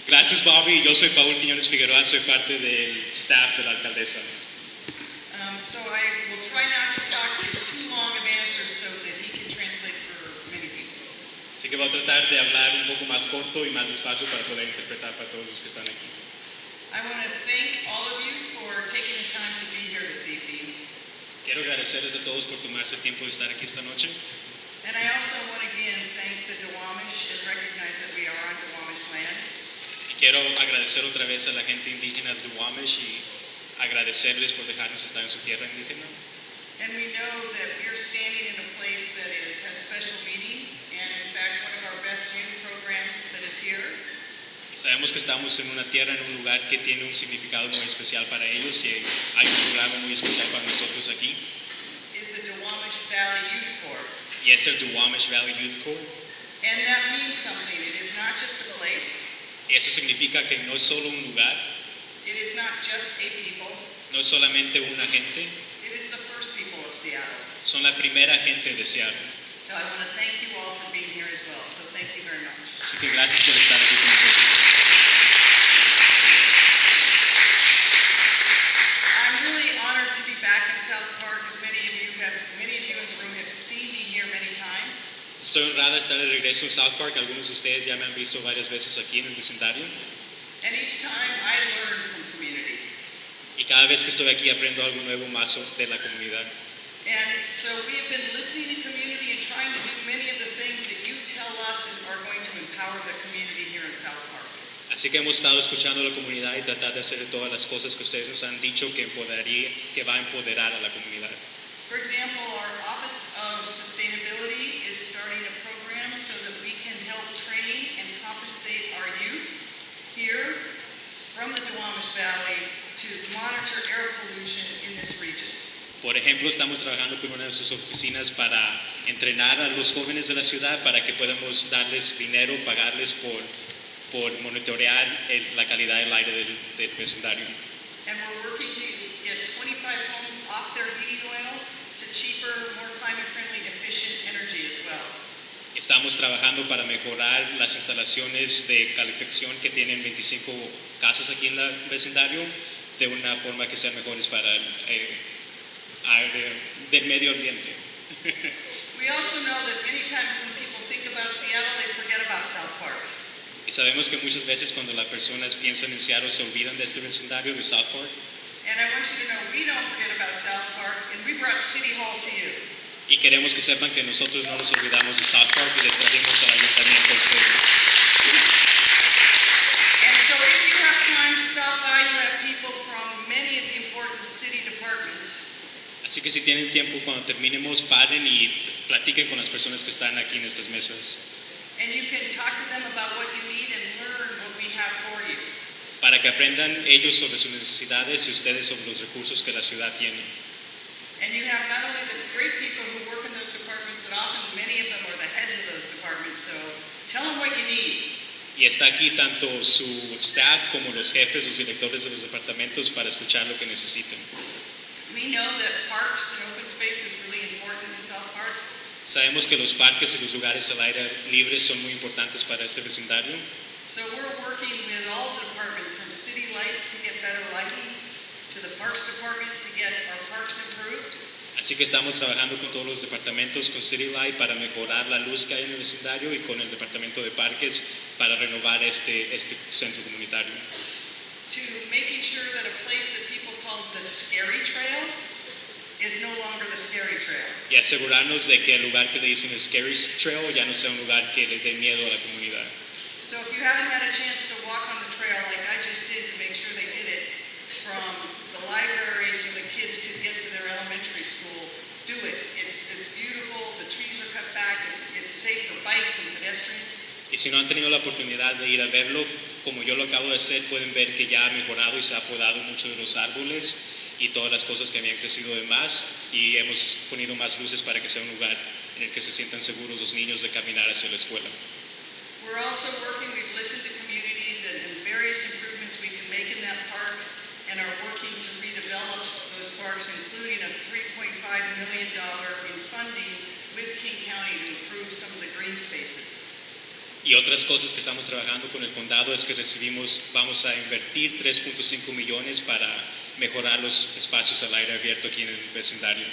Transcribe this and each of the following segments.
Gracias, Bobby. Yo soy Paul Quiñones Figueroa, soy parte del staff de la alcaldesa. So I will try not to talk too long of answers so that he can translate for many people. Así que voy a tratar de hablar un poco más corto y más despacio para poder interpretar para todos los que están aquí. I want to thank all of you for taking the time to be here this evening. Quiero agradecerles a todos por tomarse el tiempo de estar aquí esta noche. And I also want to again thank the Duwamish and recognize that we are on Duwamish lands. Y quiero agradecer otra vez a la gente indígena de Duwamish y agradecerles por dejarnos estar en su tierra indígena. And we know that we are standing in a place that has special meaning, and in fact one of our best youth programs that is here Y sabemos que estamos en una tierra, en un lugar que tiene un significado muy especial para ellos y hay un programa muy especial para nosotros aquí. is the Duwamish Valley Youth Corps. Y es el Duwamish Valley Youth Corps. And that means something. It is not just a place. Y eso significa que no es solo un lugar, It is not just a people. no es solamente una gente, It is the first people of Seattle. son la primera gente de Seattle. So I want to thank you all for being here as well. So thank you very much. Así que gracias por estar aquí con nosotros. I'm really honored to be back in South Park, as many of you in the room have seen me here many times. Estoy honrada de estar de regreso en South Park. Algunos de ustedes ya me han visto varias veces aquí en el vecindario. And each time I learn from community. Y cada vez que estoy aquí aprendo algo nuevo más de la comunidad. And so we have been listening to community and trying to do many of the things that you tell us are going to empower the community here in South Park. Así que hemos estado escuchando a la comunidad y tratar de hacer todas las cosas que ustedes nos han dicho que va a empoderar a la comunidad. For example, our Office of Sustainability is starting a program so that we can help train and compensate our youth here from the Duwamish Valley to monitor air pollution in this region. Por ejemplo, estamos trabajando con una de nuestras oficinas para entrenar a los jóvenes de la ciudad para que podamos darles dinero, pagarles por monitorear la calidad del aire del vecindario. And we're working to get 25 homes off their heating oil to cheaper, more climate-friendly, efficient energy as well. Estamos trabajando para mejorar las instalaciones de calefacción que tienen 25 casas aquí en el vecindario de una forma que sean mejores para del medio ambiente. We also know that many times when people think about Seattle, they forget about South Park. Y sabemos que muchas veces cuando las personas piensan en Seattle se olvidan de este vecindario de South Park. And I want you to know we don't forget about South Park, and we brought City Hall to you. Y queremos que sepan que nosotros no nos olvidamos de South Park y les trajimos al ayuntamiento a ustedes. And so if you have time to stop by, you have people from many of the important city departments. Así que si tienen tiempo, cuando terminemos, paren y platiquen con las personas que están aquí en estas mesas. And you can talk to them about what you need and learn what we have for you. Para que aprendan ellos sobre sus necesidades y ustedes sobre los recursos que la ciudad tiene. And you have not only the great people who work in those departments, and often many of them are the heads of those departments, so tell them what you need. Y está aquí tanto su staff como los jefes, los directores de los departamentos para escuchar lo que necesiten. We know that parks and open space is really important in South Park. Sabemos que los parques y los lugares al aire libre son muy importantes para este vecindario. So we're working with all the departments from City Light to get better lighting, to the Parks Department to get our parks improved. Así que estamos trabajando con todos los departamentos, con City Light para mejorar la luz que hay en el vecindario y con el departamento de parques para renovar este centro comunitario. To making sure that a place that people call the Scary Trail is no longer the Scary Trail. Y asegurarnos de que el lugar que le dicen el Scary Trail ya no sea un lugar que les dé miedo a la comunidad. So if you haven't had a chance to walk on the trail like I just did to make sure they did it from the library so the kids could get to their elementary school, do it. It's beautiful, the trees are cut back, it's safe for bikes and pedestrians. Y si no han tenido la oportunidad de ir a verlo, como yo lo acabo de hacer, pueden ver que ya ha mejorado y se ha podado muchos de los árboles y todas las cosas que habían crecido de más y hemos ponido más luces para que sea un lugar en el que se sientan seguros los niños de caminar hacia la escuela. We're also working, we've listened to community that in various improvements we can make in that park and are working to redevelop those parks, including a $3.5 million in funding with King County to improve some of the green spaces. Y otras cosas que estamos trabajando con el condado es que vamos a invertir 3.5 millones para mejorar los espacios al aire abierto aquí en el vecindario.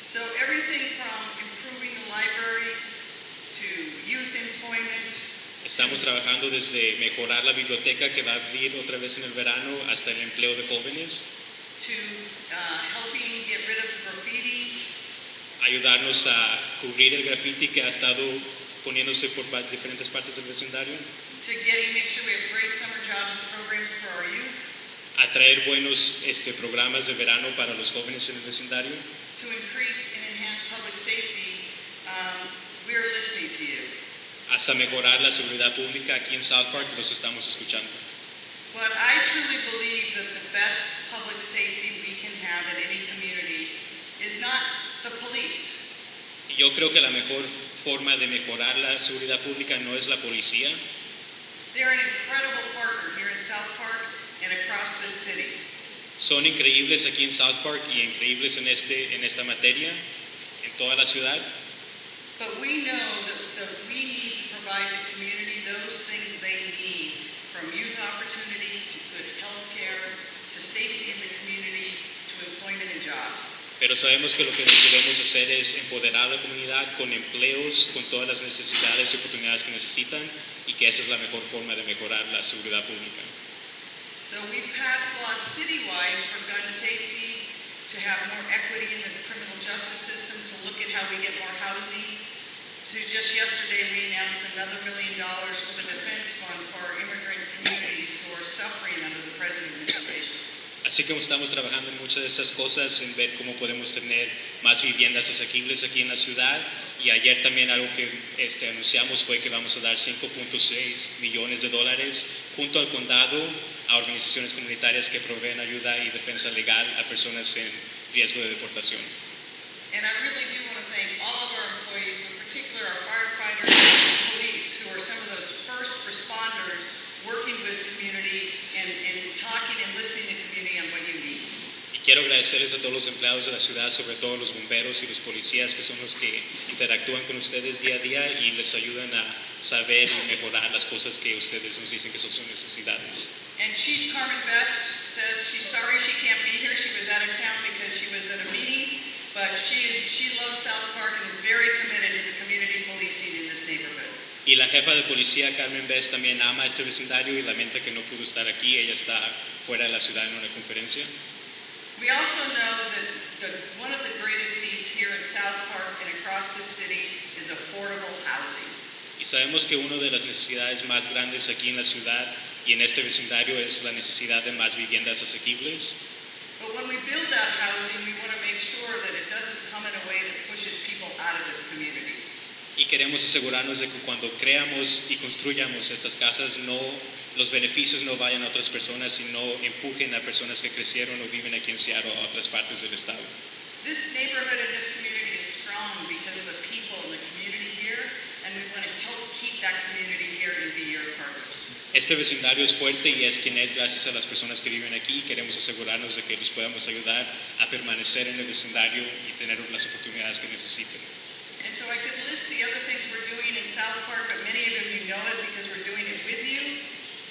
So everything from improving the library to youth employment. Estamos trabajando desde mejorar la biblioteca que va a abrir otra vez en el verano hasta el empleo de jóvenes, To helping get rid of graffiti, ayudarnos a cubrir el graffiti que ha estado poniéndose por diferentes partes del vecindario, to make sure we have great summer jobs and programs for our youth, a traer buenos programas de verano para los jóvenes en el vecindario, to increase and enhance public safety. We're listening to you. hasta mejorar la seguridad pública aquí en South Park. Los estamos escuchando. But I truly believe that the best public safety we can have in any community is not the police. Y yo creo que la mejor forma de mejorar la seguridad pública no es la policía. They're an incredible partner here in South Park and across this city. Son increíbles aquí en South Park y increíbles en esta materia, en toda la ciudad. But we know that we need to provide the community those things they need, from youth opportunity to good health care, to safety in the community, to employment and jobs. Pero sabemos que lo que debemos hacer es empoderar a la comunidad con empleos, con todas las necesidades y oportunidades que necesitan, y que esa es la mejor forma de mejorar la seguridad pública. So we passed laws citywide for gun safety, to have more equity in the criminal justice system, to look at how we get more housing. To just yesterday, we announced another $1 million for the defense fund for our immigrant communities who are suffering under the present administration. Así que estamos trabajando en muchas de esas cosas, en ver cómo podemos tener más viviendas asequibles aquí en la ciudad. Y ayer también algo que anunciamos fue que vamos a dar $5.6 millones junto al condado a organizaciones comunitarias que proveen ayuda y defensa legal a personas en riesgo de deportación. And I really do want to thank all of our employees, but particularly our firefighters and police, who are some of those first responders working with community and talking and listening to community on what you need. Y quiero agradecerles a todos los empleados de la ciudad, sobre todo los bomberos y los policías, que son los que interactúan con ustedes día a día y les ayudan a saber y mejorar las cosas que ustedes nos dicen que son sus necesidades. And Chief Carmen Best says she's sorry she can't be here. She was out of town because she was at a meeting. But she loves South Park and is very committed to the community policing in this neighborhood. Y la jefa de policía, Carmen Best, también ama este vecindario y lamenta que no pudo estar aquí. Ella está fuera de la ciudad en una conferencia. We also know that one of the greatest needs here in South Park and across the city is affordable housing. Y sabemos que una de las necesidades más grandes aquí en la ciudad y en este vecindario es la necesidad de más viviendas asequibles. But when we build that housing, we want to make sure that it doesn't come in a way that pushes people out of this community. Y queremos asegurarnos de que cuando creamos y construyamos estas casas, los beneficios no vayan a otras personas y no empujen a personas que crecieron o viven aquí en Seattle a otras partes del estado. This neighborhood and this community is strong because of the people in the community here, and we want to help keep that community here and be your partners. Este vecindario es fuerte y es quien es gracias a las personas que viven aquí. Queremos asegurarnos de que los podamos ayudar a permanecer en el vecindario y tener las oportunidades que necesiten. And so I could list the other things we're doing in South Park, but many of you know it because we're doing it with you.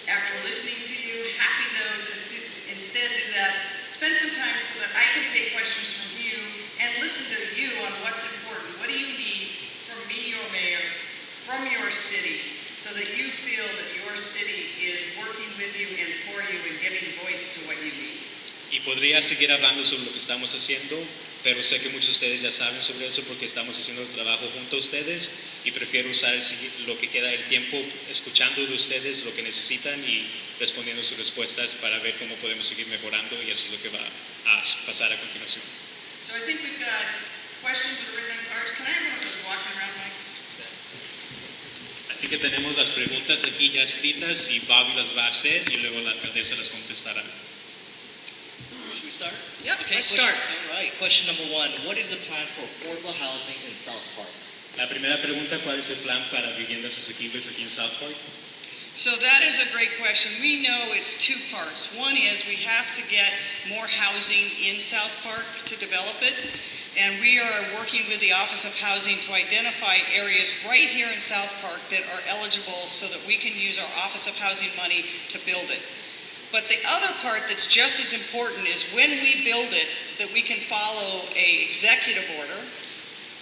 After listening to you, happy though to instead do that, spend some time so that I can take questions from you and listen to you on what's important. What do you need from me, your mayor, from your city, so that you feel that your city is working with you and for you and giving voice to what you need. Y podría seguir hablando sobre lo que estamos haciendo, pero sé que muchos de ustedes ya saben sobre eso porque estamos haciendo el trabajo junto a ustedes y prefiero usar lo que queda del tiempo escuchando de ustedes lo que necesitan y respondiendo sus respuestas para ver cómo podemos seguir mejorando, y eso es lo que va a pasar a continuación. So I think we've got questions that are written on cards. Can I have one of those walking around mics? Así que tenemos las preguntas aquí ya escritas y Bobby las va a hacer y luego la alcaldesa las contestará. Should we start? Yep, Okay, let's start. All right, question number one. What is the plan for affordable housing in South Park? La primera pregunta, ¿cuál es el plan para viviendas asequibles aquí en South Park? So that is a great question. We know it's two parts. One is we have to get more housing in South Park to develop it. And we are working with the Office of Housing to identify areas right here in South Park that are eligible so that we can use our Office of Housing money to build it. But the other part that's just as important is when we build it, that we can follow an executive order.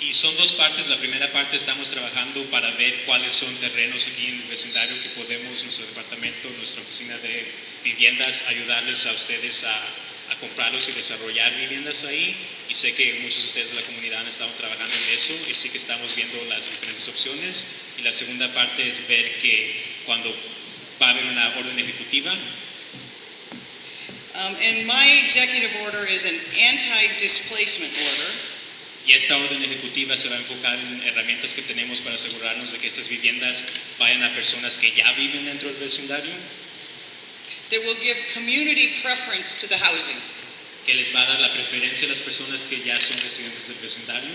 Y son dos partes. La primera parte estamos trabajando para ver cuáles son terrenos aquí en el vecindario que podemos, nuestro departamento, nuestra oficina de viviendas, ayudarles a ustedes a comprarlos y desarrollar viviendas ahí. Y sé que muchos de ustedes de la comunidad han estado trabajando en eso y sí que estamos viendo las diferentes opciones. Y la segunda parte es ver que cuando va a haber una orden ejecutiva. And my executive order is an anti-displacement order. Y esta orden ejecutiva se va a enfocar en herramientas que tenemos para asegurarnos de que estas viviendas vayan a personas que ya viven dentro del vecindario. That will give community preference to the housing. Que les va a dar la preferencia a las personas que ya son residentes del vecindario.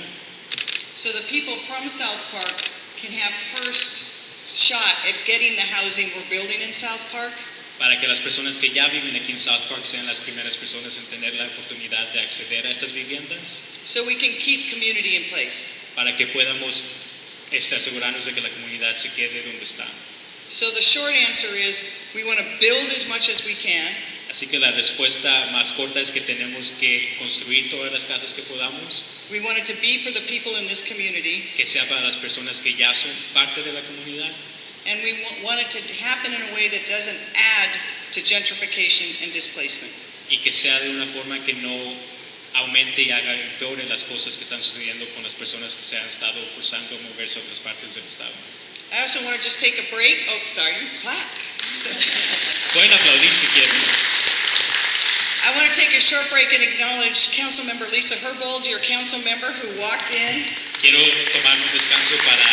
So the people from South Park can have first shot at getting the housing we're building in South Park. Para que las personas que ya viven aquí en South Park sean las primeras personas en tener la oportunidad de acceder a estas viviendas. So we can keep community in place. Para que podamos asegurarnos de que la comunidad se quede donde está. So the short answer is we want to build as much as we can. Así que la respuesta más corta es que tenemos que construir todas las casas que podamos. We want it to be for the people in this community. Que sea para las personas que ya son parte de la comunidad. And we want it to happen in a way that doesn't add to gentrification and displacement. Y que sea de una forma que no aumente y haga empeore las cosas que están sucediendo con las personas que se han estado forzando a moverse a otras partes del estado. I also want to just take a break. Oh, sorry, clap. Pueden aplaudir si quieren. I want to take a short break and acknowledge Councilmember Lisa Herbold, your council member who walked in. Quiero tomar un descanso para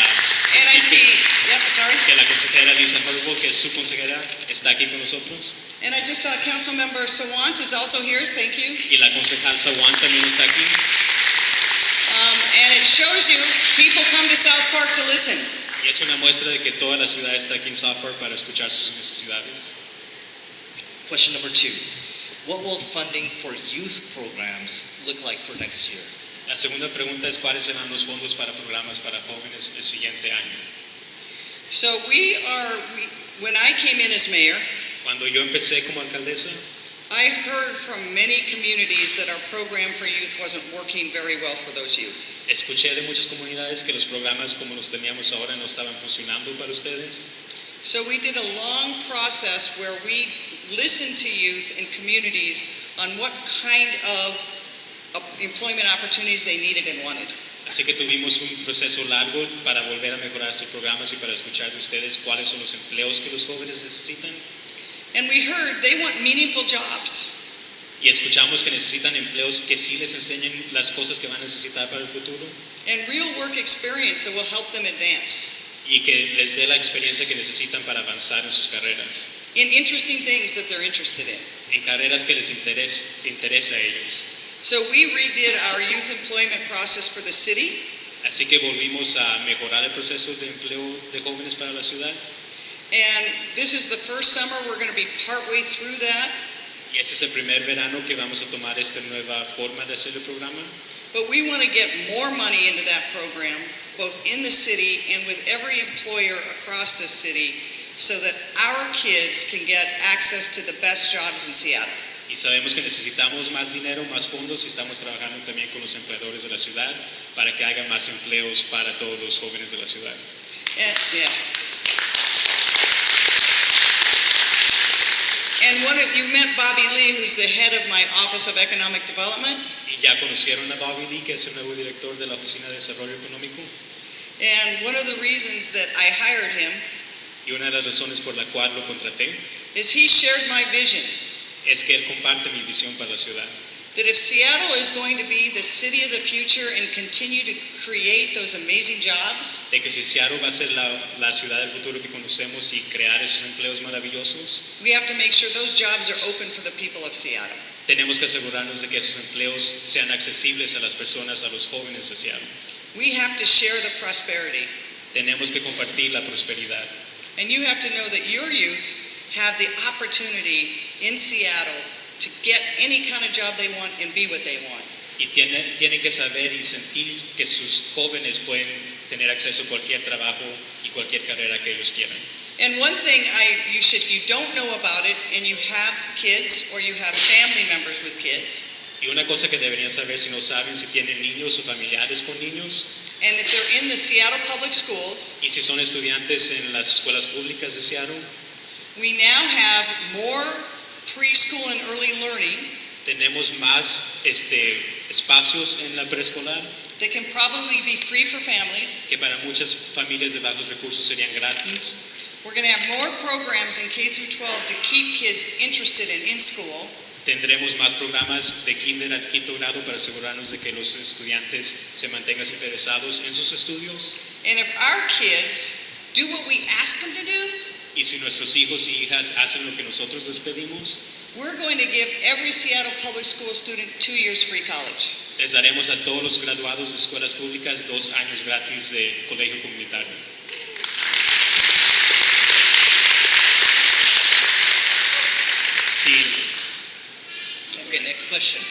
And I decir see, yep, sorry. que la consejera Lisa Herbold, que es su consejera, está aquí con nosotros. And I just saw Councilmember Sawant is also here, thank you. Y la concejal Sawan también está aquí. And it shows you people come to South Park to listen. Y es una muestra de que toda la ciudad está aquí en South Park para escuchar sus necesidades. Question number 2. What will funding for youth programs look like for next year? La segunda pregunta es cuáles serán los fondos para programas para jóvenes el siguiente año. So when I came in as mayor, Cuando yo empecé como alcaldesa, I heard from many communities that our program for youth wasn't working very well for those youth. escuché de muchas comunidades que los programas como los teníamos ahora no estaban funcionando para ustedes. So we did a long process where we listened to youth and communities on what kind of employment opportunities they needed and wanted. Así que tuvimos un proceso largo para volver a mejorar estos programas y para escuchar de ustedes cuáles son los empleos que los jóvenes necesitan. And we heard they want meaningful jobs. Y escuchamos que necesitan empleos que sí les enseñen las cosas que van a necesitar para el futuro And real work experience that will help them advance y que les dé la experiencia que necesitan para avanzar en sus carreras, in interesting things that they're interested in. en carreras que les interesa a ellos. So we redid our youth employment process for the city. Así que volvimos a mejorar el proceso de empleo de jóvenes para la ciudad. And this is the first summer we're going to be partway through that. Y ese es el primer verano que vamos a tomar esta nueva forma de hacer el programa. But we want to get more money into that program, both in the city and with every employer across the city, so that our kids can get access to the best jobs in Seattle. Y sabemos que necesitamos más dinero, más fondos y estamos trabajando también con los empleadores de la ciudad para que haya más empleos para todos los jóvenes de la ciudad. And one of you met Bobby Lee, who's the head of my Office of Economic Development. Y ya conocieron a Bobby Lee, que es el nuevo director de la Oficina de Desarrollo Económico. And one of the reasons that I hired him Y una de las razones por la cual lo contraté is he shared my vision es que él comparte mi visión para la ciudad. that if Seattle is going to be the city of the future and continue to create those amazing jobs, De que si Seattle va a ser la ciudad del futuro que conocemos y crear esos empleos maravillosos, we have to make sure those jobs are open for the people of Seattle. tenemos que asegurarnos de que esos empleos sean accesibles a las personas, a los jóvenes de Seattle. We have to share the prosperity. Tenemos que compartir la prosperidad. And you have to know that your youth have the opportunity in Seattle to get any kind of job they want and be what they want. Y tienen que saber y sentir que sus jóvenes pueden tener acceso a cualquier trabajo y cualquier carrera que ellos quieran. And one thing if you don't know about it and you have kids or you have family members with kids, Y una cosa que deberían saber si no saben si tienen niños o familiares con niños, and if they're in the Seattle Public Schools, y si son estudiantes en las escuelas públicas de Seattle, we now have more preschool and early learning tenemos más espacios en la preescolar that can probably be free for families. que para muchas familias de bajos recursos serían gratis. We're going to have more programs in K through 12 to keep kids interested and in school. Tendremos más programas de kinder al quinto grado para asegurarnos de que los estudiantes se mantengan interesados en sus estudios. And if our kids do what we ask them to do, Y si nuestros hijos y hijas hacen lo que nosotros les pedimos, we're going to give every Seattle Public School student 2 years free college. les daremos a todos los graduados de escuelas públicas 2 años gratis de colegio comunitario. Sí. Okay, next question.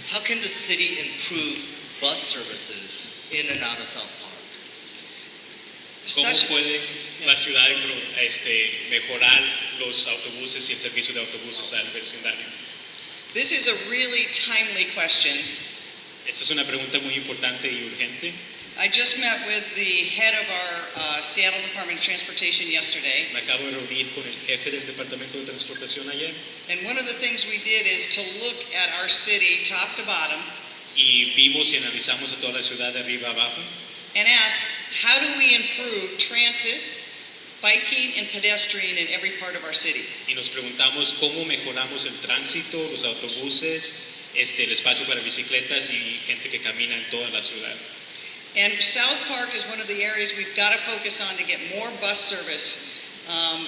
How can the city improve bus services in and out of South Park? ¿Cómo Such- puede la ciudad mejorar los autobuses y el servicio de autobuses al vecindario? This is a really timely question. Esta es una pregunta muy importante y urgente. I just met with the head of our Seattle Department of Transportation yesterday, Me acabo de reunir con el jefe del Departamento de Transportación ayer and one of the things we did is to look at our city top to bottom y vimos y analizamos a toda la ciudad de arriba a abajo and ask, how do we improve transit, biking, and pedestrian in every part of our city? y nos preguntamos cómo mejoramos el tránsito, los autobuses, el espacio para bicicletas y gente que camina en toda la ciudad. And South Park is one of the areas we've got to focus on to get more bus service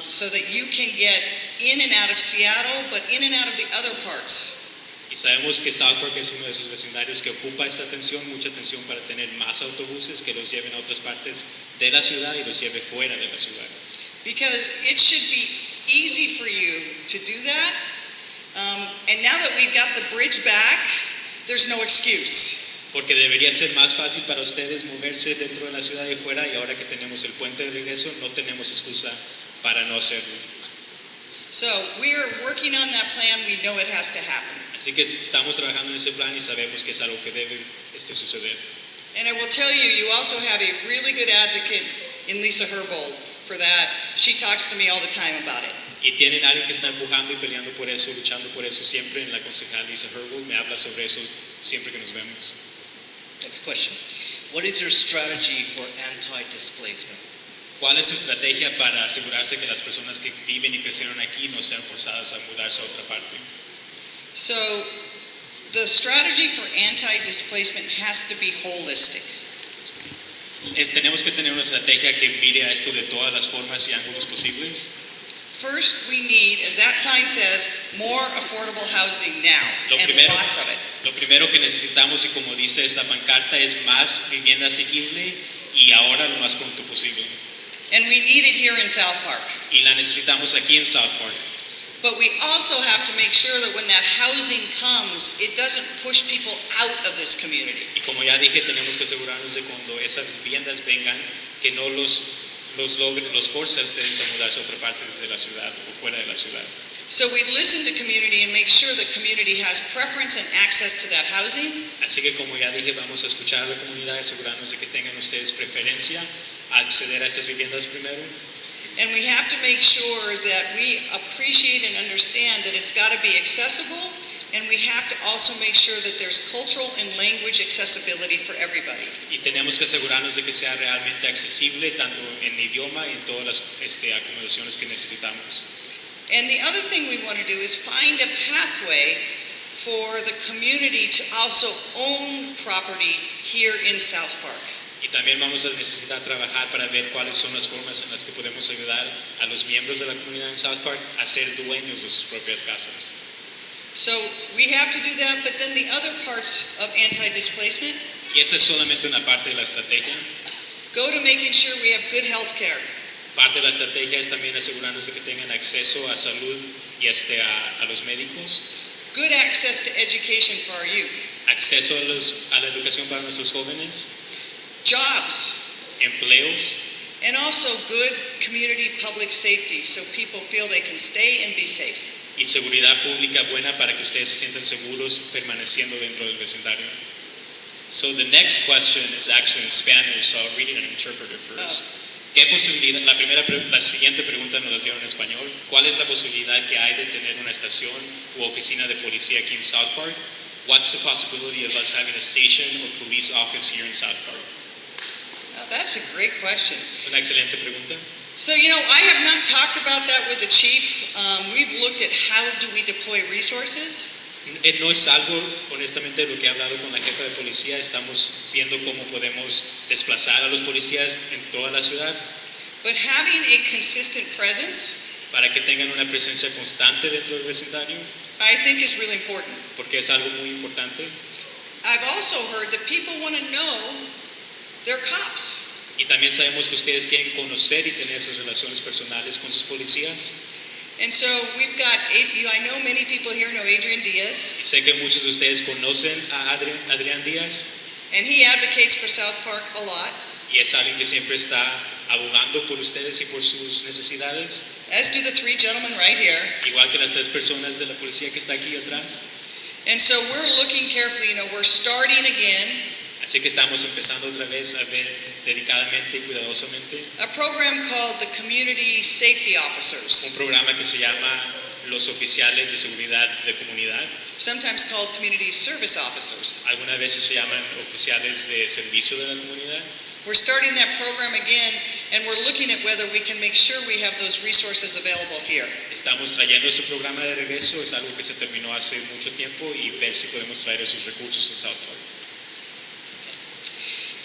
so that you can get in and out of Seattle, but in and out of the other parts. Y sabemos que South Park es uno de esos vecindarios que ocupa esta atención, mucha atención para tener más autobuses que los lleven a otras partes de la ciudad y los lleve fuera de la ciudad. Because it should be easy for you to do that. And now that we've got the bridge back, there's no excuse. Porque debería ser más fácil para ustedes moverse dentro de la ciudad y fuera, y ahora que tenemos el puente de regreso no tenemos excusa para no hacerlo. So we are working on that plan. We know it has to happen. Así que estamos trabajando en ese plan y sabemos que es algo que debe suceder. And I will tell you, you also have a really good advocate in Lisa Herbold for that. She talks to me all the time about it. Y tienen alguien que está empujando y peleando por eso, luchando por eso siempre, en la concejal Lisa Herbold, me habla sobre eso siempre que nos vemos. Next question. What is your strategy for anti-displacement? ¿Cuál es su estrategia para asegurarse que las personas que viven y crecieron aquí no sean forzadas a mudarse a otra parte? So the strategy for anti-displacement has to be holistic. Tenemos que tener una estrategia que mire a esto de todas las formas y ángulos posibles. First, we need, as that sign says, more affordable housing now, Lo and primero, lots of it. lo primero que necesitamos, y como dice esta pancarta, es más vivienda asequible y ahora lo más pronto posible. And we need it here in South Park. Y la necesitamos aquí en South Park. But we also have to make sure that when that housing comes, it doesn't push people out of this community. Y como ya dije, tenemos que asegurarnos de cuando esas viviendas vengan, que no los force a ustedes a mudarse a otra parte de la ciudad o fuera de la ciudad. So we listen to community and make sure the community has preference and access to that housing. Así que como ya dije, vamos a escuchar a la comunidad y asegurarnos de que tengan ustedes preferencia a acceder a estas viviendas primero. And we have to make sure that we appreciate and understand that it's got to be accessible, and we have to also make sure that there's cultural and language accessibility for everybody. Y tenemos que asegurarnos de que sea realmente accesible tanto en idioma y en todas las acomodaciones que necesitamos. And the other thing we want to do is find a pathway for the community to also own property here in South Park. Y también vamos a necesitar trabajar para ver cuáles son las formas en las que podemos ayudar a los miembros de la comunidad en South Park a ser dueños de sus propias casas. So we have to do that, but then the other parts of anti-displacement Y esa es solamente una parte de la estrategia. go to making sure we have good health care. Parte de la estrategia es también asegurarnos de que tengan acceso a salud y a los médicos, Good access to education for our youth. acceso a la educación para nuestros jóvenes, jobs, empleos and also good community public safety so people feel they can stay and be safe. y seguridad pública buena para que ustedes se sientan seguros permaneciendo dentro del vecindario. So the next question is actually in Spanish, so I'll read it in an interpreter first. ¿Qué posibilidad, la siguiente pregunta nos la hicieron en español, ¿cuál es la posibilidad que hay de tener una estación u oficina de policía aquí en South Park? What's the possibility of us having a station or police office here in South Park? That's a great question. Es una excelente pregunta. So, I have not talked about that with the chief. We've looked at how do we deploy resources. No es algo, honestamente, de lo que he hablado con la jefa de policía. Estamos viendo cómo podemos desplazar a los policías en toda la ciudad But having a consistent presence, para que tengan una presencia constante dentro del vecindario, I think is really important. porque es algo muy importante. I've also heard that people want to know their cops. Y también sabemos que ustedes quieren conocer y tener esas relaciones personales con sus policías. And so we've got, I know many people here know Adrian Diaz, Y sé que muchos de ustedes conocen a Adrián Díaz, and he advocates for South Park a lot, y es alguien que siempre está abogando por ustedes y por sus necesidades, as do the three gentlemen right here. igual que las 3 personas de la policía que está aquí atrás. And so we're looking carefully, we're starting again Así que estamos empezando otra vez a ver dedicadamente y cuidadosamente a program called the Community Safety un Officers, programa que se llama los oficiales de seguridad de comunidad. sometimes called Community Service Officers. Algunas veces se llaman oficiales de servicio de la comunidad. We're starting that program again, and we're looking at whether we can make sure we have those resources available here. Estamos trayendo ese programa de regreso, es algo que se terminó hace mucho tiempo, y ver si podemos traer esos recursos a South Park.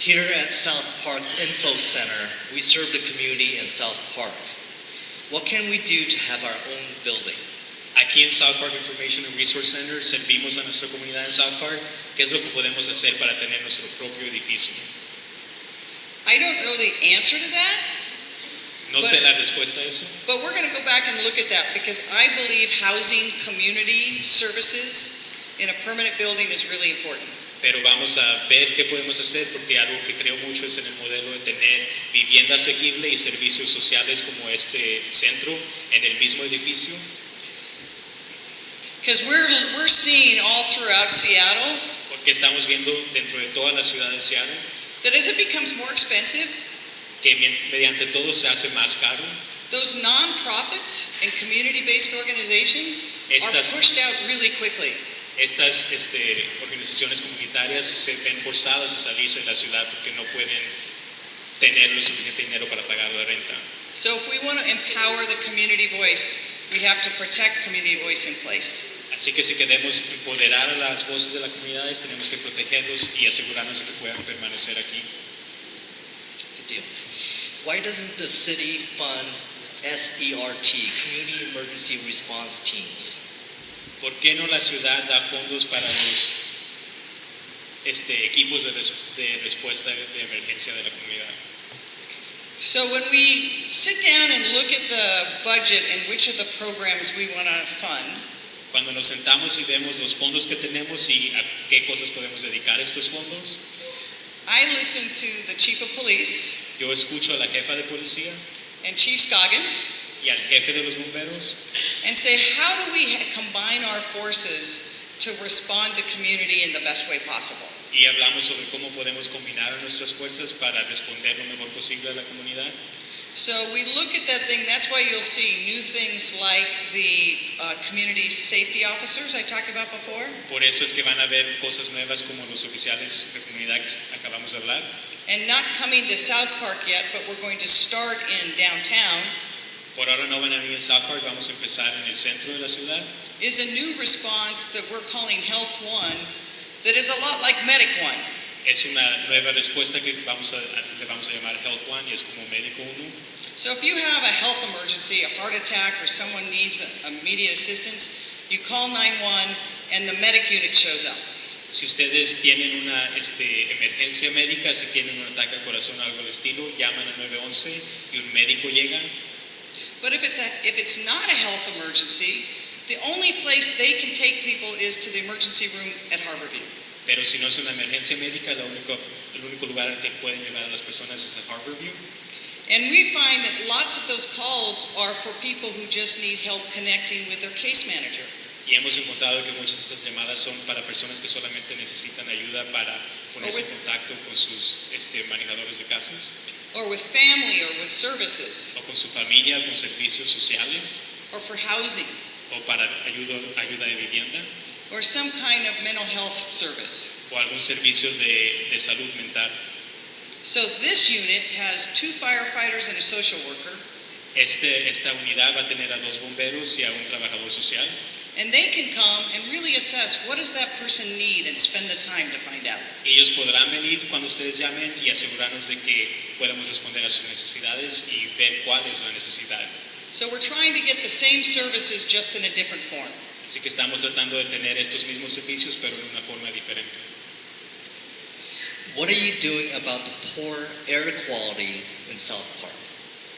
Here at South Park Info Center, we serve the community in South Park. What can we do to have our own building? Aquí en South Park Information and Resource Center servimos a nuestra comunidad en South Park. ¿Qué es lo que podemos hacer para tener nuestro propio edificio? I don't know the answer to that, No sé la respuesta a eso, but we're going to go back and look at that because I believe housing community services in a permanent building is really important. pero vamos a ver qué podemos hacer, porque algo que creo mucho es en el modelo de tener vivienda asequible y servicios sociales como este centro en el mismo edificio. Because we're seeing all throughout Seattle Porque estamos viendo dentro de toda la ciudad de Seattle that as it becomes more expensive, que mediante todo se hace más caro. those nonprofits and community-based organizations are Estas- pushed out really quickly. Estas organizaciones comunitarias se ven forzadas a salirse de la ciudad porque no pueden tener lo suficiente dinero para pagar la renta. So if we want to empower the community voice, we have to protect community voice in place. Así que si queremos empoderar a las voces de las comunidades, tenemos que protegerlos y asegurarnos de que puedan permanecer aquí. Good deal. Why doesn't the city fund SERT, Community Emergency Response Teams? ¿Por qué no la ciudad da fondos para los equipos de respuesta de emergencia de la comunidad? So when we sit down and look at the budget and which of the programs we want to fund, Cuando nos sentamos y vemos los fondos que tenemos y a qué cosas podemos dedicar estos fondos, I listen to the chief of police yo escucho a la jefa de policía and Chief Scoggins y al jefe de los bomberos and say, how do we combine our forces to respond to community in the best way possible? y hablamos sobre cómo podemos combinar a nuestras fuerzas para responder lo mejor posible a la comunidad. So we look at that thing, that's why you'll see new things like the community safety officers I talked about before, Por eso es que van a ver cosas nuevas como los oficiales de comunidad que acabamos de hablar. and not coming to South Park yet, but we're going to start in downtown, Por ahora no van a venir en South Park, vamos a empezar en el centro de la ciudad. is a new response that we're calling Health One that is a lot like Medic One. Es una nueva respuesta que le vamos a llamar Health One y es como Médico 1. So if you have a health emergency, a heart attack, or someone needs immediate assistance, you call 911 and the medic unit shows up. Si ustedes tienen una emergencia médica, si tienen un ataque al corazón o algo del estilo, llaman al 911 y un médico llega. But if it's not a health emergency, the only place they can take people is to the emergency room at Harborview. Pero si no es una emergencia médica, el único lugar al que pueden llevar a las personas es a Harborview. And we find that lots of those calls are for people who just need help connecting with their case manager. Y hemos encontrado que muchas de estas llamadas son para personas que solamente necesitan ayuda para ponerse en contacto con sus manejadores de casos, Or with family, or with services, o con su familia, o con servicios sociales, or for housing, o para ayuda de vivienda, or some kind of mental health service. o algún servicio de salud mental. So this unit has 2 firefighters and a social worker, Esta unidad va a tener a 2 bomberos y a un trabajador social, and they can come and really assess what does that person need and spend the time to find out. Ellos podrán venir cuando ustedes llamen y asegurarnos de que podamos responder a sus necesidades y ver cuál es la necesidad. So we're trying to get the same services just in a different form. Así que estamos tratando de tener estos mismos servicios, pero de una forma diferente. What are you doing about the poor air quality in South Park?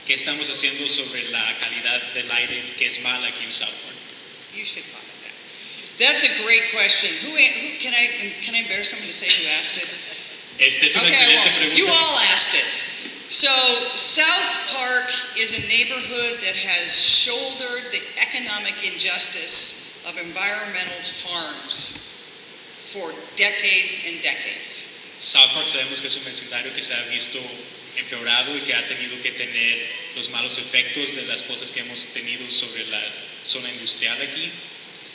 ¿Qué estamos haciendo sobre la calidad del aire que es mala aquí en South Park? You should comment that. That's a great question. Who can I bear someone to say who asked it? Esta es una Okay, excelente well, pregunta. you all asked it. So South Park is a neighborhood that has shouldered the economic injustice of environmental harms for decades and decades. South Park sabemos que es un vecindario que se ha visto empeorado y que ha tenido que tener los malos efectos de las cosas que hemos tenido sobre la zona industrial aquí.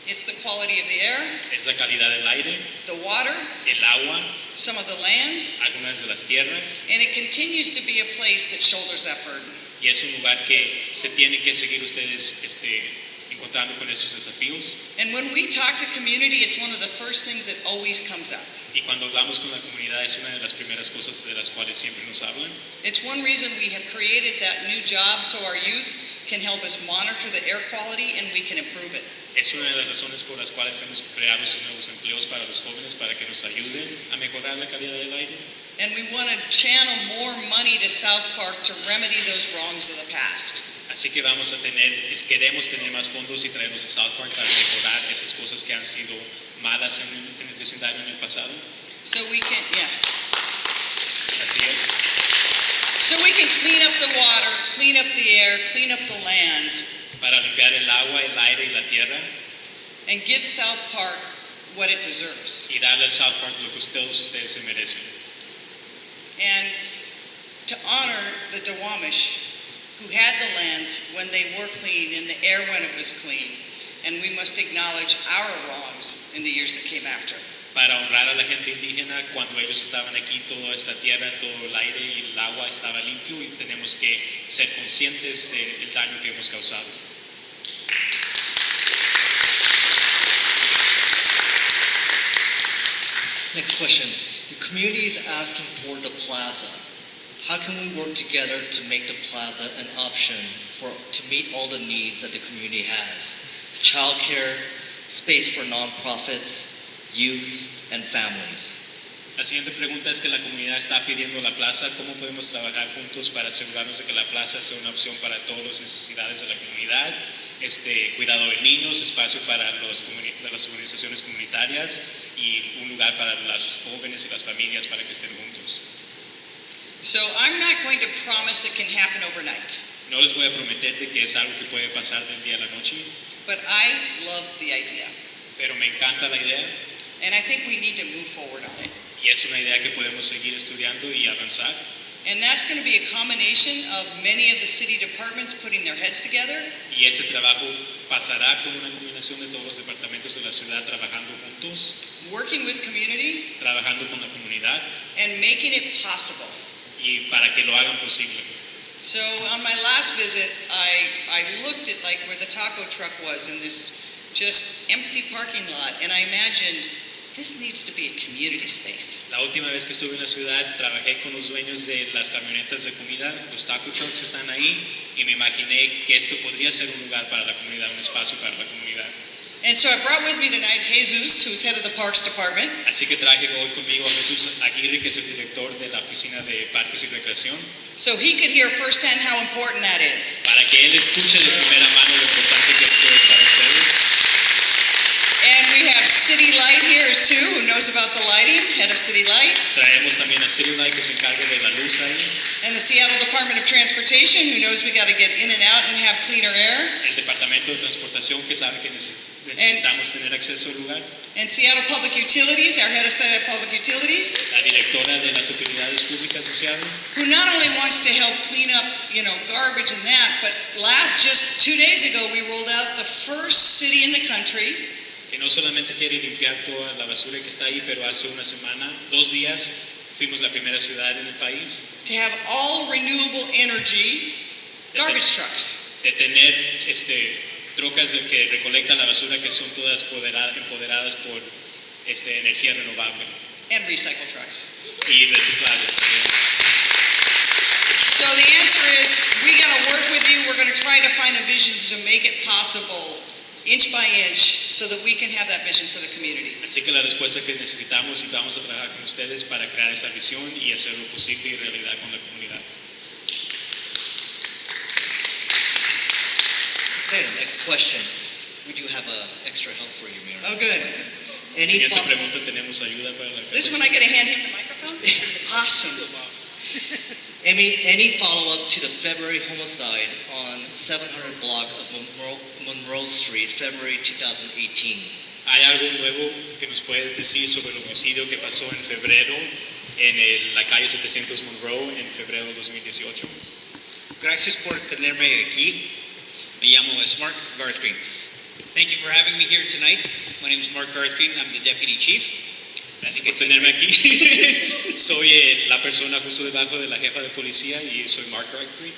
It's the quality of the air, Es la calidad del aire, the water, el agua, some of the lands, algunas de las tierras, and it continues to be a place that shoulders that burden. y es un lugar que se tienen que seguir ustedes encontrando con estos desafíos. And when we talk to community, it's one of the first things that always comes up. Y cuando hablamos con la comunidad es una de las primeras cosas de las cuales siempre nos hablan. It's one reason we have created that new job so our youth can help us monitor the air quality and we can improve it. Es una de las razones por las cuales hemos creado estos nuevos empleos para los jóvenes, para que nos ayuden a mejorar la calidad del aire. And we want to channel more money to South Park to remedy those wrongs of the past. Así que queremos tener más fondos y traerlos a South Park para mejorar esas cosas que han sido malas en el vecindario en el pasado. So we can, Así es. so we can clean up the water, clean up the air, clean up the lands, Para limpiar el agua, el aire y la tierra and give South Park what it deserves. y darle a South Park lo que todos ustedes se merecen. And to honor the Duwamish who had the lands when they were clean and the air when it was clean. And we must acknowledge our wrongs in the years that came after. Para honrar a la gente indígena cuando ellos estaban aquí, toda esta tierra, todo el aire y el agua estaba limpio, y tenemos que ser conscientes del daño que hemos causado. Next question. The community is asking for the plaza. How can we work together to make the plaza an option to meet all the needs that the community has? Childcare, space for nonprofits, youth, and families. La siguiente pregunta es que la comunidad está pidiendo la plaza. ¿Cómo podemos trabajar juntos para asegurarnos de que la plaza sea una opción para todas las necesidades de la comunidad? Cuidado de niños, espacio para las organizaciones comunitarias y un lugar para los jóvenes y las familias para que estén juntos. So I'm not going to promise it can happen overnight, No les voy a prometer de que es algo que puede pasar del día a la noche, but I love the idea. pero me encanta la idea And I think we need to move forward on it. y es una idea que podemos seguir estudiando y avanzar. And that's going to be a combination of many of the city departments putting their heads together, Y ese trabajo pasará con una combinación de todos los departamentos de la ciudad trabajando juntos, working with community, trabajando con la comunidad and making it possible. y para que lo hagan posible. So on my last visit, I looked at like where the taco truck was in this just empty parking lot, and I imagined this needs to be a community space. La última vez que estuve en la ciudad trabajé con los dueños de las camionetas de comida, los taco trucks están ahí, y me imaginé que esto podría ser un lugar para la comunidad, un espacio para la comunidad. And so I brought with me tonight Jesus, who's head of the Parks Department, Así que traje hoy conmigo a Jesús Aguirre, que es el director de la Oficina de Parques y Recreación, so he could hear firsthand how important that is. para que él escuche de primera mano lo importante que esto es para ustedes. And we have City Light here too, who knows about the lighting. City Light, Traemos también a City Light que se encarga de la luz ahí. and the Seattle Department of Transportation, who knows we got to get in and out and have cleaner air, El departamento de transportación que sabe que necesitamos tener acceso al lugar. and Seattle Public Utilities, our head of Seattle Public Utilities, La directora de las utilidades públicas de Seattle, who not only wants to help clean up, garbage and that, but just 2 days ago, we rolled out the first city in the country que no solamente quiere limpiar toda la basura que está ahí, pero hace una semana, 2 días, fuimos la primera ciudad en el país to have all renewable energy garbage trucks. de tener trocas que recolectan la basura que son todas empoderadas por energía renovable And recycle trucks. y reciclables también. So the answer is, we got to work with you. We're going to try to find a vision to make it possible, inch by inch, so that we can have that vision for the community. Así que la respuesta que necesitamos y vamos a trabajar con ustedes para crear esa visión y hacer lo posible y realidad con la comunidad. Okay, next question. We do have extra help for you, Mayor. Oh, good. Any, Siguiente fo- pregunta, ¿tenemos ayuda para la This one I get to hand him the microphone? Awesome. any follow-up to the February homicide on 700 block of Monroe Street, February 2018? ¿Hay algo nuevo que nos puede decir sobre el homicidio que pasó en febrero en la calle 700 Monroe en febrero de 2018? Gracias por tenerme aquí. Me llamo Mark Garthgreen. Thank you for having me here tonight. My name is Mark Garthgreen. I'm the Deputy Chief. Gracias por tenerme aquí. Soy la persona justo debajo de la jefa de policía y soy Mark Garthgreen.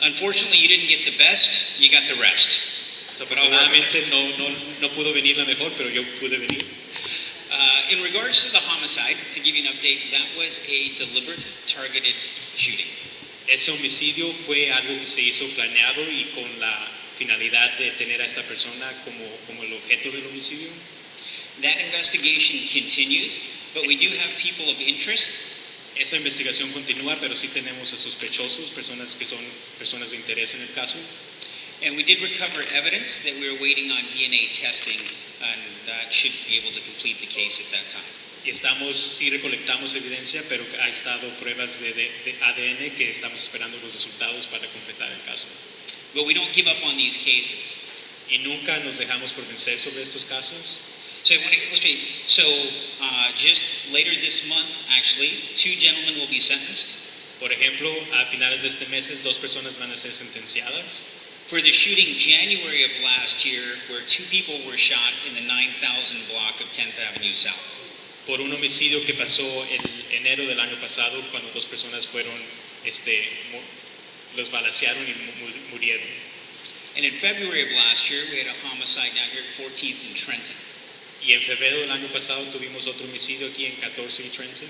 Unfortunately, you didn't get the best, you got the rest. Desafortunadamente no pudo venir la mejor, pero yo pude venir. In regards to the homicide, to give you an update, that was a deliberate, targeted shooting. Ese homicidio fue algo que se hizo planeado y con la finalidad de tener a esta persona como el objeto del homicidio. That investigation continues, but we do have people of interest. Esa investigación continúa, pero sí tenemos a sospechosos, personas que son personas de interés en el caso. And we did recover evidence that we were waiting on DNA testing, and that should be able to complete the case at that time. Y sí recolectamos evidencia, pero ha estado pruebas de ADN que estamos esperando los resultados para completar el caso. But we don't give up on these cases. Y nunca nos dejamos por vencer sobre estos casos. So I want to illustrate. So just later this month, actually, 2 gentlemen will be sentenced Por ejemplo, a finales de este mes, 2 personas van a ser sentenciadas for the shooting January of last year, where 2 people were shot in the 9000 block of 10th Avenue South. por un homicidio que pasó en enero del año pasado, cuando 2 personas los balacearon y murieron. And in February of last year, we had a homicide down here at 14th and Trenton. Y en febrero del año pasado tuvimos otro homicidio aquí en 14 y Trenton.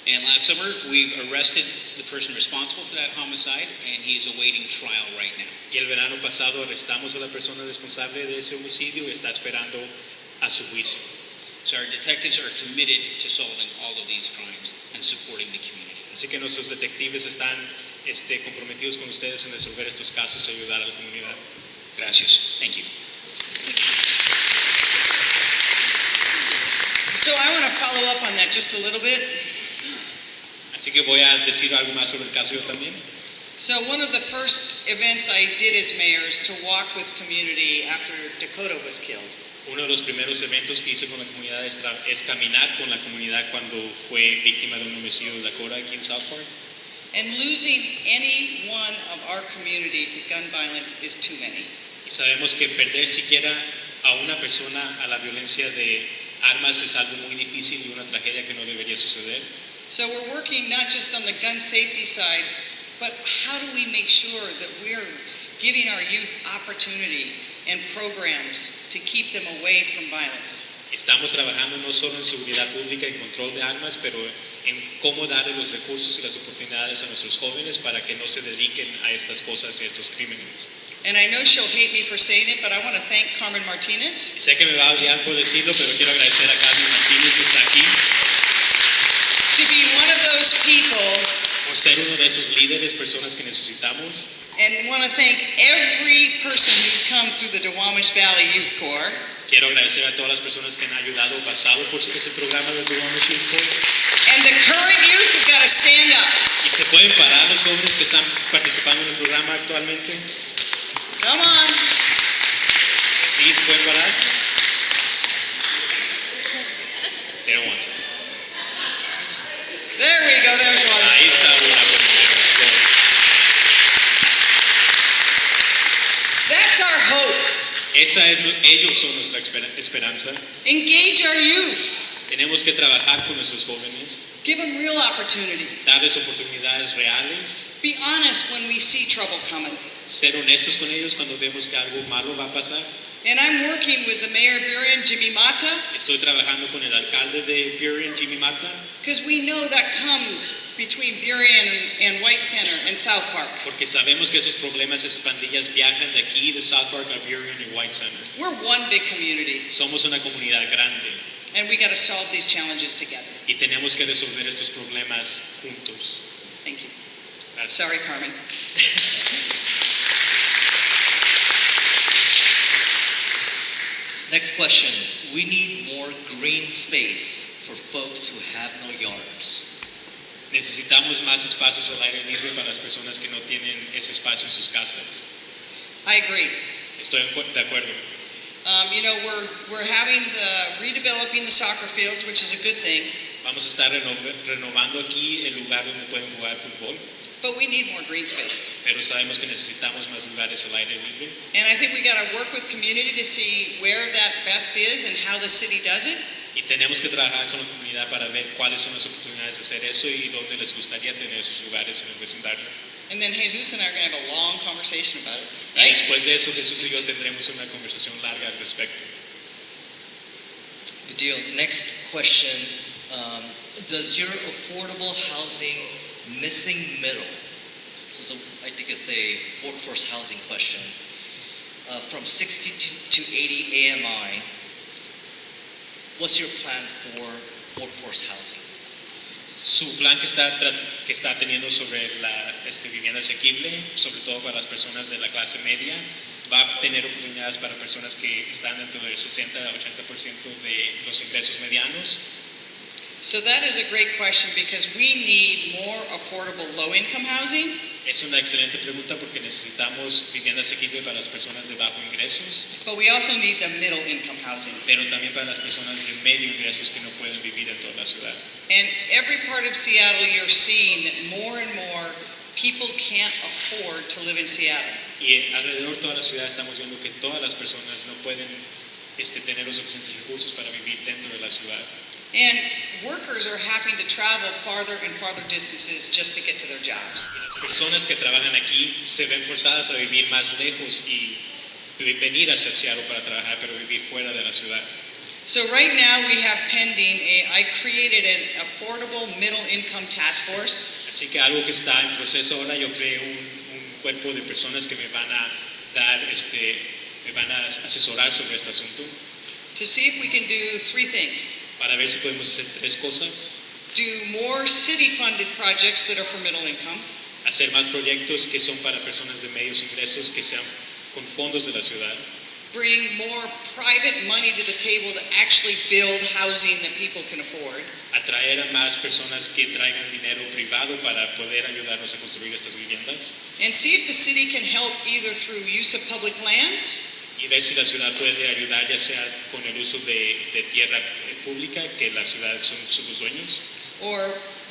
And last summer, we've arrested the person responsible for that homicide, and he is awaiting trial right now. Y el verano pasado arrestamos a la persona responsable de ese homicidio y está esperando a su juicio. So our detectives are committed to solving all of these crimes and supporting the community. Así que nuestros detectives están comprometidos con ustedes en resolver estos casos y ayudar a la comunidad. Gracias. Thank you. So I want to follow up on that just a little bit. Así que voy a decir algo más sobre el caso yo también. So one of the first events I did as mayor is to walk with community after Dakota was killed. Uno de los primeros eventos que hice con la comunidad es caminar con la comunidad cuando fue víctima de un homicidio de Dakota aquí en South Park. And losing any one of our community to gun violence is too many. Y sabemos que perder siquiera a una persona a la violencia de armas es algo muy difícil y una tragedia que no debería suceder. So we're working not just on the gun safety side, but how do we make sure that we're giving our youth opportunity and programs to keep them away from violence? Estamos trabajando no solo en seguridad pública y control de armas, pero en cómo darle los recursos y las oportunidades a nuestros jóvenes para que no se dediquen a estas cosas y a estos crímenes. And I know she'll hate me for saying it, but I want to thank Carmen Martinez. Sé que me va a odiar por decirlo, pero quiero agradecer a Carmen Martínez que está aquí To be one of those people, por ser uno de esos líderes, personas que necesitamos. and want to thank every person who's come through the Duwamish Valley Youth Corps. Quiero agradecer a todas las personas que han ayudado basado por ese programa de The Wellness Youth Corps. And the current youth have got to stand up. Y se pueden parar los jóvenes que están participando en el programa actualmente. Come on. Sí, se pueden parar. They don't want to. There we go. There's one. Ahí está una por lo menos. That's our hope. Ellos son nuestra esperanza. Engage our youth. Tenemos que trabajar con nuestros jóvenes, Give them real opportunity. darles oportunidades reales, Be honest when we see trouble coming. ser honestos con ellos cuando vemos que algo malo va a pasar. And I'm working with the mayor of Burien, Jimmy Mata, Estoy trabajando con el alcalde de Burien, Jimmy Mata, because we know that comes between Burien and White Center and South Park. porque sabemos que esos problemas, esas pandillas viajan de aquí, de South Park a Burien y White Center. We're one big community, Somos una comunidad grande and we got to solve these challenges together. y tenemos que resolver estos problemas juntos. Thank you. Gracias. Sorry, Carmen. Next question. We need more green space for folks who have no yards. Necesitamos más espacios al aire libre para las personas que no tienen ese espacio en sus casas. I agree. Estoy de acuerdo. We're having redeveloping the soccer fields, which is a good thing, Vamos a estar renovando aquí el lugar donde pueden jugar fútbol, but we need more green space. pero sabemos que necesitamos más lugares al aire libre. And I think we got to work with community to see where that best is and how the city does it. Y tenemos que trabajar con la comunidad para ver cuáles son las oportunidades de hacer eso y dónde les gustaría tener esos lugares en el vecindario. And then Jesus and I are going to have a long conversation about it, Y right? después de eso, Jesús y yo tendremos una conversación larga al respecto. Good deal. Next question. Does your affordable housing missing middle, I think it's a workforce housing question, from 60 to 80 AMI, what's your plan for workforce housing? Su plan que está teniendo sobre la vivienda asequible, sobre todo para las personas de la clase media, va a tener oportunidades para personas que están dentro del 60 a 80% de los ingresos medianos. So that is a great question because we need more affordable low-income housing, Es una excelente pregunta porque necesitamos vivienda asequible para las personas de bajo ingresos, but we also need the middle-income housing. pero también para las personas de medio ingresos que no pueden vivir en toda la ciudad. And every part of Seattle, you're seeing that more and more people can't afford to live in Seattle. Y alrededor de toda la ciudad estamos viendo que todas las personas no pueden tener los suficientes recursos para vivir dentro de la ciudad. And workers are having to travel farther and farther distances just to get to their jobs. Las personas que trabajan aquí se ven forzadas a vivir más lejos y venir hacia Seattle para trabajar, pero vivir fuera de la ciudad. So right now we have pending I created an affordable middle income task force. Así que algo que está en proceso ahora, yo creé un cuerpo de personas que me van a dar, me van a asesorar sobre este asunto To see if we can do three things. para ver si podemos hacer tres cosas. Do more city-funded projects that are for middle income. Hacer más proyectos que son para personas de medios ingresos que sean con fondos de la ciudad. Bring more private money to the table to actually build housing that people can afford. Atraer a más personas que traigan dinero privado para poder ayudarnos a construir estas viviendas. And see if the city can help either through use of public lands Y ver si la ciudad puede ayudar, ya sea con el uso de tierra pública, que la ciudad son los dueños, or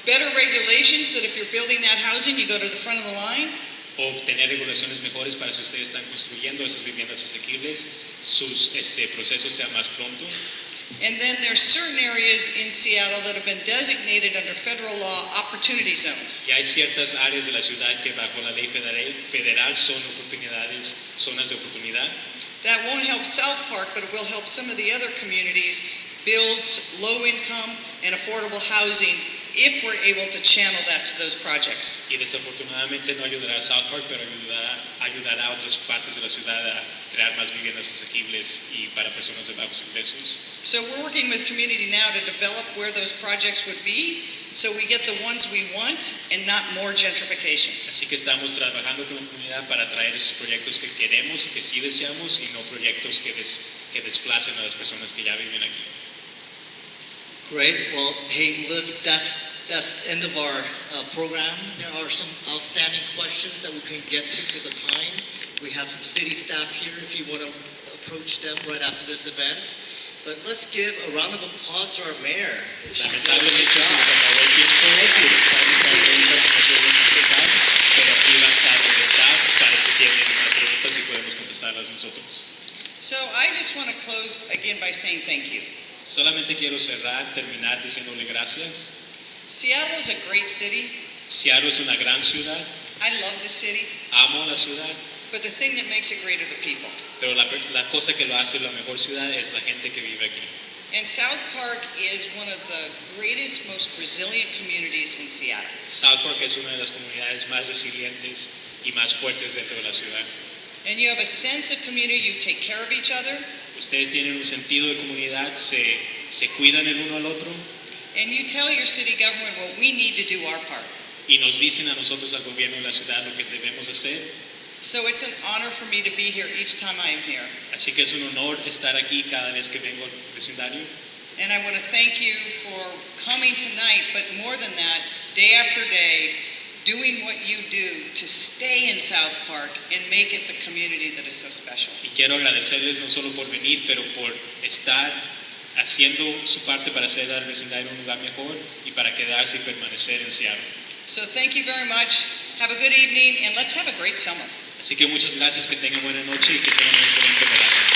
better regulations that if you're building that housing, you go to the front of the line. o tener regulaciones mejores para si ustedes están construyendo esas viviendas asequibles, sus procesos sean más pronto. And then there's certain areas in Seattle that have been designated under federal law opportunity zones. Y hay ciertas áreas de la ciudad que bajo la ley federal son zonas de oportunidad. That won't help South Park, but it will help some of the other communities build low-income and affordable housing if we're able to channel that to those projects. Y desafortunadamente no ayudará a South Park, pero ayudará a otras partes de la ciudad a crear más viviendas asequibles y para personas de bajos ingresos. So we're working with community now to develop where those projects would be, so we get the ones we want and not more gentrification. Así que estamos trabajando con la comunidad para traer esos proyectos que queremos y que sí deseamos y no proyectos que desplacen a las personas que ya viven aquí. Great. Well, hey, Liz, that's the end of our program. There are some outstanding questions that we couldn't get to because of time. We have some city staff here if you want to approach them right after this event. But let's give a round of applause to our mayor. Lamentablemente se nos acabó el tiempo. Pero aquí va a estar el staff para si tienen más preguntas y podemos contestarlas nosotros. So I just want to close again by saying thank you. Solamente quiero terminar diciéndole gracias. Seattle is a great city. Seattle es una gran ciudad. I love the city. Amo la ciudad. But the thing that makes it great are the people. Pero la cosa que lo hace la mejor ciudad es la gente que vive aquí. And South Park is one of the greatest, most resilient communities in Seattle. South Park es una de las comunidades más resilientes y más fuertes dentro de la ciudad. And you have a sense of community, you take care of each other, Ustedes tienen un sentido de comunidad, se cuidan el uno al otro and you tell your city government what we need to do our part. y nos dicen a nosotros, al gobierno de la ciudad, lo que debemos hacer. So it's an honor for me to be here each time I am here. Así que es un honor estar aquí cada vez que vengo al vecindario. And I want to thank you for coming tonight, but more than that, day after day, doing what you do to stay in South Park and make it the community that is so special. Y quiero agradecerles no solo por venir, pero por estar haciendo su parte para hacer al vecindario un lugar mejor y para quedarse y permanecer en Seattle. So thank you very much. Have a good evening, and let's have a great summer. Así que muchas gracias, que tengan buena noche y que tengan un excelente verano.